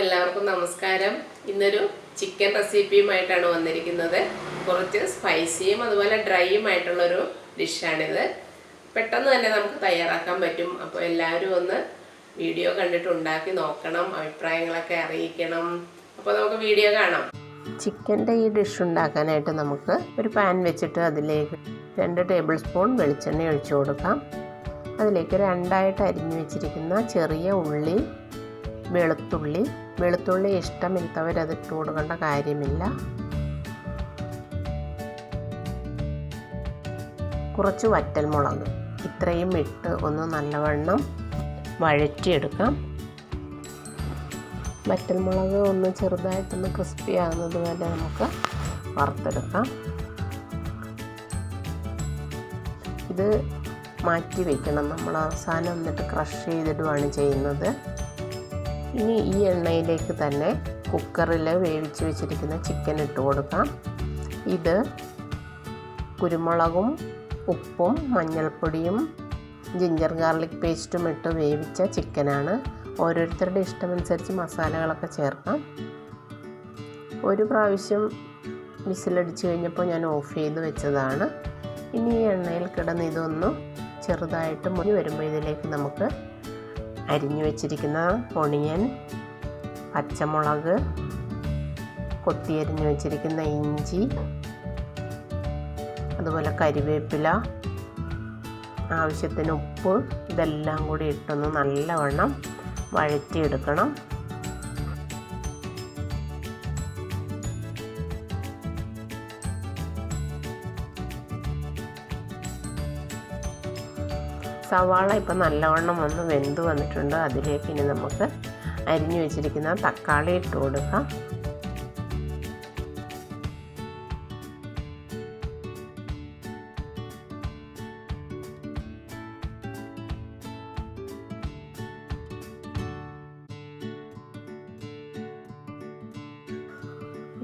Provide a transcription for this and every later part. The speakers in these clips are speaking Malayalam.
എല്ലാവർക്കും നമസ്കാരം. ഇന്നൊരു ചിക്കൻ റെസിപ്പിയുമായിട്ടാണ് വന്നിരിക്കുന്നത്. കുറച്ച് സ്പൈസിയും അതുപോലെ ഡ്രൈയും ആയിട്ടുള്ളൊരു ഡിഷാണിത്. പെട്ടെന്ന് തന്നെ നമുക്ക് തയ്യാറാക്കാൻ പറ്റും. അപ്പോൾ എല്ലാവരും ഒന്ന് വീഡിയോ കണ്ടിട്ട് ഉണ്ടാക്കി നോക്കണം, അഭിപ്രായങ്ങളൊക്കെ അറിയിക്കണം. അപ്പോൾ നമുക്ക് വീഡിയോ കാണാം. ചിക്കൻ്റെ ഈ ഡിഷ് ഉണ്ടാക്കാനായിട്ട് നമുക്ക് ഒരു പാൻ വെച്ചിട്ട് അതിലേക്ക് 2 ടേബിൾ സ്പൂൺ വെളിച്ചെണ്ണ ഒഴിച്ചു കൊടുക്കാം. അതിലേക്ക് രണ്ടായിട്ട് അരിഞ്ഞു വെച്ചിരിക്കുന്ന ചെറിയ ഉള്ളി, വെളുത്തുള്ളി ഇഷ്ടമില്ലാത്തവരതിട്ട് കൊടുക്കേണ്ട കാര്യമില്ല. കുറച്ച് വറ്റൽമുളക്, ഇത്രയും ഇട്ട് ഒന്ന് നല്ലവണ്ണം വഴറ്റിയെടുക്കാം. വറ്റൽമുളക് ഒന്ന് ചെറുതായിട്ടൊന്ന് ക്രിസ്പി ആകുന്നത് വരെ നമുക്ക് വറുത്തെടുക്കാം. ഇത് മാറ്റി വയ്ക്കണം. നമ്മൾ അവസാനം എന്നിട്ട് ക്രഷ് ചെയ്തിടുകയാണ് ചെയ്യുന്നത്. ഇനി ഈ എണ്ണയിലേക്ക് തന്നെ കുക്കറിൽ വേവിച്ച് വെച്ചിരിക്കുന്ന ചിക്കൻ ഇട്ട് കൊടുക്കാം. ഇത് കുരുമുളകും ഉപ്പും മഞ്ഞൾപ്പൊടിയും ജിഞ്ചർ ഗാർലിക് പേസ്റ്റും ഇട്ട് വേവിച്ച ചിക്കനാണ്. ഓരോരുത്തരുടെ ഇഷ്ടമനുസരിച്ച് മസാലകളൊക്കെ ചേർക്കാം. ഒരു പ്രാവശ്യം വിസിലടിച്ച് കഴിഞ്ഞപ്പോൾ ഞാൻ ഓഫ് ചെയ്ത് വെച്ചതാണ്. ഇനി ഈ എണ്ണയിൽ കിടന്ന് ഇതൊന്ന് ചെറുതായിട്ട് മുരി വരുമ്പോൾ ഇതിലേക്ക് നമുക്ക് അരിഞ്ഞു വെച്ചിരിക്കുന്ന ഒണിയൻ, പച്ചമുളക്, കൊത്തി അരിഞ്ഞു വെച്ചിരിക്കുന്ന ഇഞ്ചി, അതുപോലെ കരിവേപ്പില, ആവശ്യത്തിന് ഉപ്പ്, ഇതെല്ലാം കൂടി ഇട്ടൊന്ന് നല്ലവണ്ണം വഴറ്റിയെടുക്കണം. സവാള ഇപ്പം നല്ലവണ്ണം ഒന്ന് വെന്ത് വന്നിട്ടുണ്ട്. അതിലേക്ക് ഇനി നമുക്ക് അരിഞ്ഞു വെച്ചിരിക്കുന്ന തക്കാളി ഇട്ട് കൊടുക്കാം.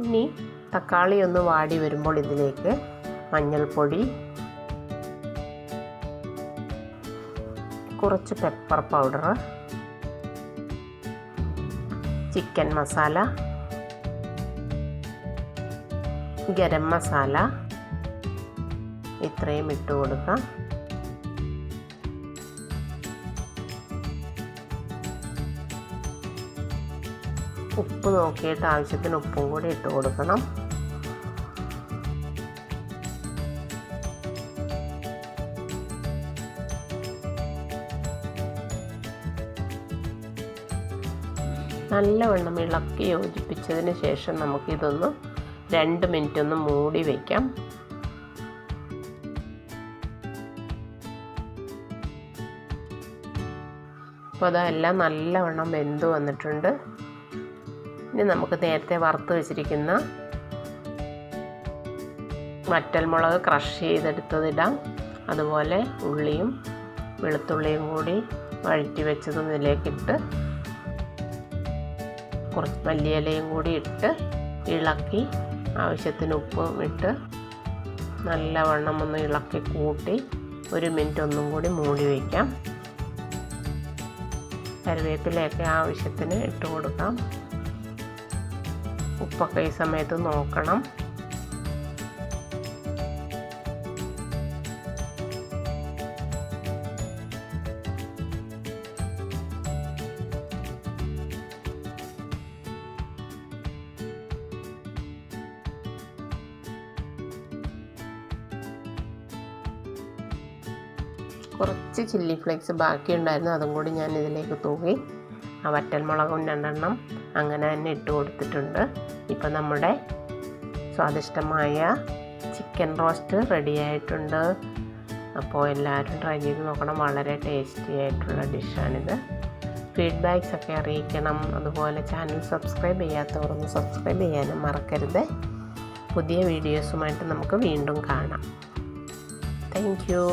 ഇനി തക്കാളി ഒന്ന് വാടി വരുമ്പോൾ ഇതിലേക്ക് മഞ്ഞൾപ്പൊടി, കുറച്ച് pepper powder, chicken masala, garam masala, ഇത്രയും ഇട്ട് കൊടുക്കാം. ഉപ്പ് നോക്കിയിട്ട് ആവശ്യത്തിന് ഉപ്പും കൂടി ഇട്ട് കൊടുക്കണം. നല്ലവണ്ണം ഇളക്കി യോജിപ്പിച്ചതിന് ശേഷം നമുക്കിതൊന്ന് 2 മിനിറ്റ് ഒന്ന് മൂടി വയ്ക്കാം. അപ്പോൾ അതെല്ലാം നല്ലവണ്ണം വെന്ത് വന്നിട്ടുണ്ട്. ഇനി നമുക്ക് നേരത്തെ വറുത്ത് വെച്ചിരിക്കുന്ന വറ്റൽമുളക് ക്രഷ് ചെയ്തെടുത്തതിടാം. അതുപോലെ ഉള്ളിയും വെളുത്തുള്ളിയും കൂടി വഴറ്റി വെച്ചതും ഇതിലേക്കിട്ട് കുറച്ച് മല്ലിയിലയും കൂടി ഇട്ട് ഇളക്കി ആവശ്യത്തിന് ഉപ്പും ഇട്ട് നല്ലവണ്ണം ഒന്ന് ഇളക്കി കൂട്ടി 1 മിനിറ്റ് ഒന്നും കൂടി മൂടി വയ്ക്കാം. കറിവേപ്പിലയൊക്കെ ആവശ്യത്തിന് ഇട്ട് കൊടുക്കാം. ഉപ്പൊക്കെ ഈ സമയത്ത് നോക്കണം. കുറച്ച് ചില്ലി ഫ്ലേക്സ് ബാക്കിയുണ്ടായിരുന്നു, അതും കൂടി ഞാൻ ഇതിലേക്ക് തൂകി. ആ വറ്റൽമുളകും 2 എണ്ണം അങ്ങനെ തന്നെ ഇട്ട് കൊടുത്തിട്ടുണ്ട്. ഇപ്പം നമ്മുടെ സ്വാദിഷ്ടമായ ചിക്കൻ റോസ്റ്റ് റെഡി ആയിട്ടുണ്ട്. അപ്പോൾ എല്ലാവരും ട്രൈ ചെയ്ത് നോക്കണം. വളരെ ടേസ്റ്റി ആയിട്ടുള്ള ഡിഷാണിത്. ഫീഡ്ബാക്സ് ഒക്കെ അറിയിക്കണം. അതുപോലെ ചാനൽ സബ്സ്ക്രൈബ് ചെയ്യാത്തവർ ഒന്ന് സബ്സ്ക്രൈബ് ചെയ്യാനും മറക്കരുത്. പുതിയ വീഡിയോസുമായിട്ട് നമുക്ക് വീണ്ടും കാണാം. Thank you.